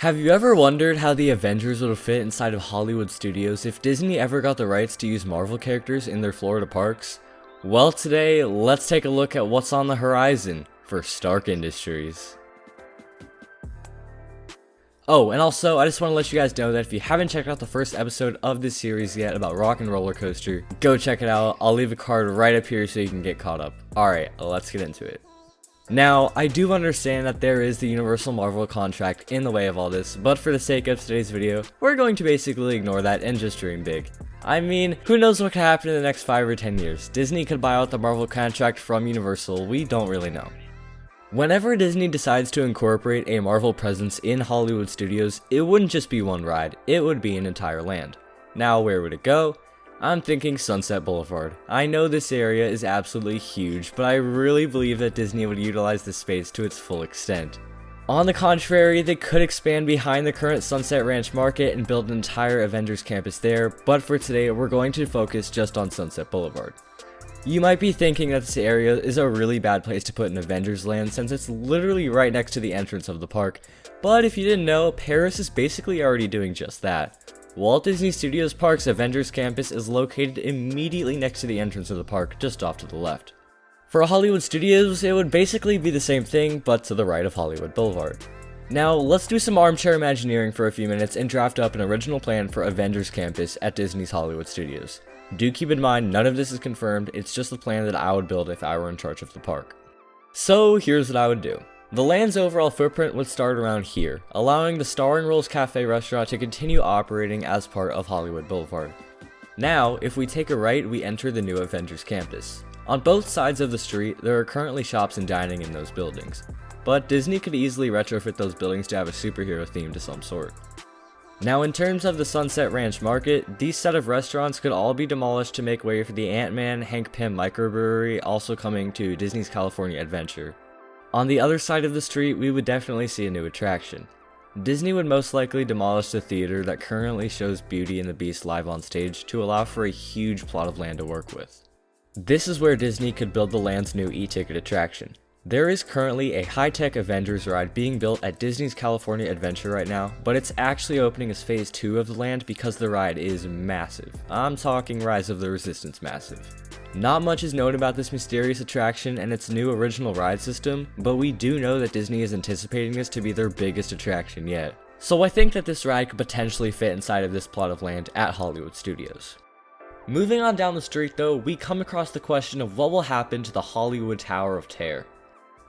Have you ever wondered how the Avengers would fit inside of Hollywood studios if Disney ever got the rights to use Marvel characters in their Florida parks? Well, today, let's take a look at what's on the horizon for Stark Industries. Oh, and also, I just want to let you guys know that if you haven't checked out the first episode of this series yet about Rock and Roller Coaster, go check it out. I'll leave a card right up here so you can get caught up. Alright, let's get into it. Now, I do understand that there is the Universal Marvel contract in the way of all this, but for the sake of today's video, we're going to basically ignore that and just dream big. I mean, who knows what could happen in the next 5 or 10 years? Disney could buy out the Marvel contract from Universal, we don't really know. Whenever Disney decides to incorporate a Marvel presence in Hollywood studios, it wouldn't just be one ride, it would be an entire land. Now, where would it go? I'm thinking Sunset Boulevard. I know this area is absolutely huge, but I really believe that Disney would utilize this space to its full extent. On the contrary, they could expand behind the current Sunset Ranch Market and build an entire Avengers campus there, but for today, we're going to focus just on Sunset Boulevard. You might be thinking that this area is a really bad place to put an Avengers land since it's literally right next to the entrance of the park, but if you didn't know, Paris is basically already doing just that. Walt Disney Studios Park's Avengers campus is located immediately next to the entrance of the park, just off to the left. For Hollywood Studios, it would basically be the same thing, but to the right of Hollywood Boulevard. Now, let's do some armchair imagineering for a few minutes and draft up an original plan for Avengers campus at Disney's Hollywood Studios. Do keep in mind, none of this is confirmed, it's just the plan that I would build if I were in charge of the park. So, here's what I would do. The land's overall footprint would start around here, allowing the Star and Rolls Cafe restaurant to continue operating as part of Hollywood Boulevard. Now, if we take a right, we enter the new Avengers campus. On both sides of the street, there are currently shops and dining in those buildings, but Disney could easily retrofit those buildings to have a superhero theme to some sort. Now, in terms of the Sunset Ranch Market, these set of restaurants could all be demolished to make way for the Ant-Man Hank Pym microbrewery, also coming to Disney's California Adventure. On the other side of the street, we would definitely see a new attraction. Disney would most likely demolish the theater that currently shows Beauty and the Beast live on stage to allow for a huge plot of land to work with. This is where Disney could build the land's new e-ticket attraction. There is currently a high-tech Avengers ride being built at Disney's California Adventure right now, but it's actually opening as phase 2 of the land because the ride is massive. I'm talking Rise of the Resistance massive. Not much is known about this mysterious attraction and its new original ride system, but we do know that Disney is anticipating this to be their biggest attraction yet. So I think that this ride could potentially fit inside of this plot of land at Hollywood Studios. Moving on down the street though, we come across the question of what will happen to the Hollywood Tower of Terror.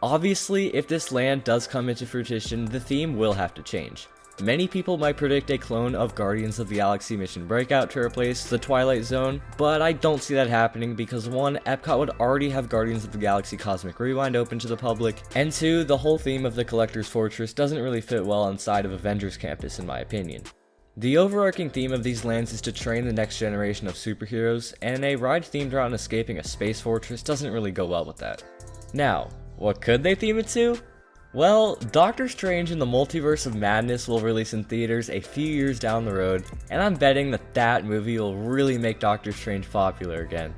Obviously, if this land does come into fruition, the theme will have to change. Many people might predict a clone of Guardians of the Galaxy Mission Breakout to replace the Twilight Zone, but I don't see that happening because 1, Epcot would already have Guardians of the Galaxy Cosmic Rewind open to the public, and 2, the whole theme of the Collector's Fortress doesn't really fit well inside of Avengers Campus in my opinion. The overarching theme of these lands is to train the next generation of superheroes, and a ride themed around escaping a space fortress doesn't really go well with that. Now, what could they theme it to? Well, Doctor Strange in the Multiverse of Madness will release in theaters a few years down the road, and I'm betting that movie will really make Doctor Strange popular again.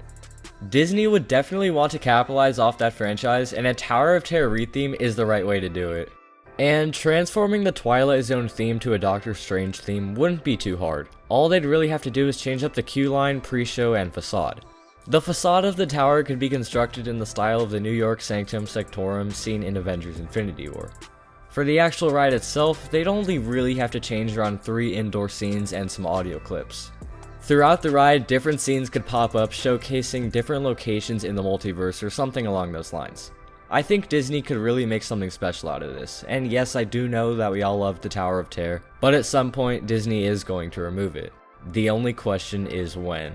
Disney would definitely want to capitalize off that franchise, and a Tower of Terror theme is the right way to do it. And transforming the Twilight Zone theme to a Doctor Strange theme wouldn't be too hard. All they'd really have to do is change up the queue line, pre-show, and facade. The facade of the tower could be constructed in the style of the New York Sanctum Sanctorum seen in Avengers Infinity War. For the actual ride itself, they'd only really have to change around 3 indoor scenes and some audio clips. Throughout the ride, different scenes could pop up showcasing different locations in the multiverse or something along those lines. I think Disney could really make something special out of this, and yes, I do know that we all love the Tower of Terror, but at some point Disney is going to remove it. The only question is when.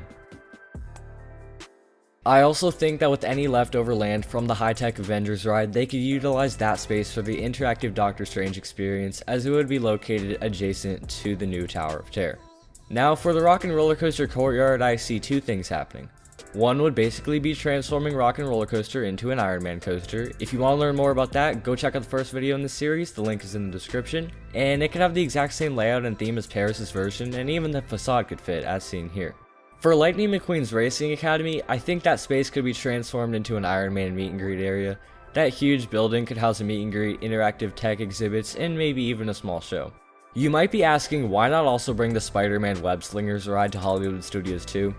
I also think that with any leftover land from the high-tech Avengers ride, they could utilize that space for the interactive Doctor Strange experience as it would be located adjacent to the new Tower of Terror. Now for the Rock and Roller Coaster courtyard, I see 2 things happening. One would basically be transforming Rock and Roller Coaster into an Iron Man coaster. If you want to learn more about that, go check out the first video in this series, the link is in the description. And it could have the exact same layout and theme as Paris' version, and even the facade could fit as seen here. For Lightning McQueen's Racing Academy, I think that space could be transformed into an Iron Man meet and greet area. That huge building could house a meet and greet, interactive tech exhibits, and maybe even a small show. You might be asking, why not also bring the Spider-Man Web Slingers ride to Hollywood Studios too?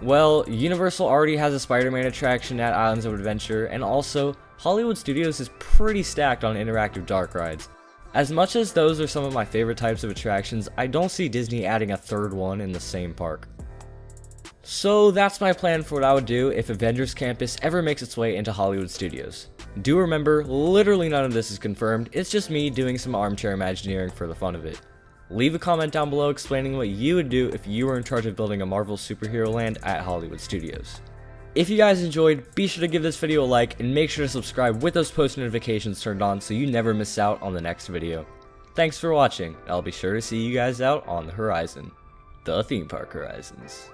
Well, Universal already has a Spider-Man attraction at Islands of Adventure, and also, Hollywood Studios is pretty stacked on interactive dark rides. As much as those are some of my favorite types of attractions, I don't see Disney adding a third one in the same park. So that's my plan for what I would do if Avengers Campus ever makes its way into Hollywood Studios. Do remember, literally none of this is confirmed, it's just me doing some armchair imagineering for the fun of it. Leave a comment down below explaining what you would do if you were in charge of building a Marvel superhero land at Hollywood Studios. If you guys enjoyed, be sure to give this video a like and make sure to subscribe with those post notifications turned on so you never miss out on the next video. Thanks for watching, I'll be sure to see you guys out on the horizon. The theme park horizons.